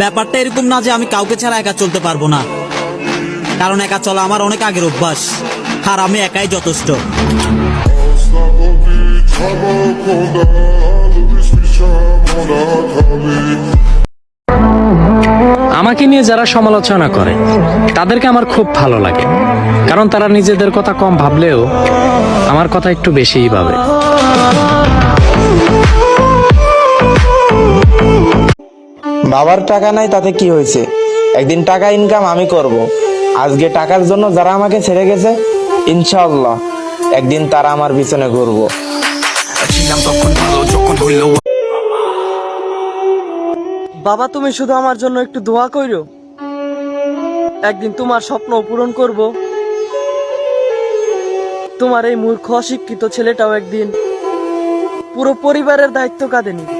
ব্যাপারটা এরকম না যে আমি কাউকে ছাড়া একা চলতে পারবো না, কারণ একা চলা আমার অনেক আগের অভ্যাস, আর আমি একাই যথেষ্ট। আমাকে নিয়ে যারা সমালোচনা করে তাদেরকে আমার খুব ভালো লাগে, কারণ তারা নিজেদের কথা কম ভাবলেও আমার কথা একটু বেশিই ভাবে। বাবার টাকা নাই তাতে কি হয়েছে, একদিন টাকা ইনকাম আমি করব। আজকে টাকার জন্য যারা আমাকে ছেড়ে গেছে, ইনশাআল্লাহ একদিন তারা আমার পিছনে ঘুরবো। বাবা, তুমি শুধু আমার জন্য একটু দোয়া কইরো, একদিন তোমার স্বপ্ন পূরণ করব। তোমার এই মূর্খ অশিক্ষিত ছেলেটাও একদিন পুরো পরিবারের দায়িত্ব কাঁধে নিবে।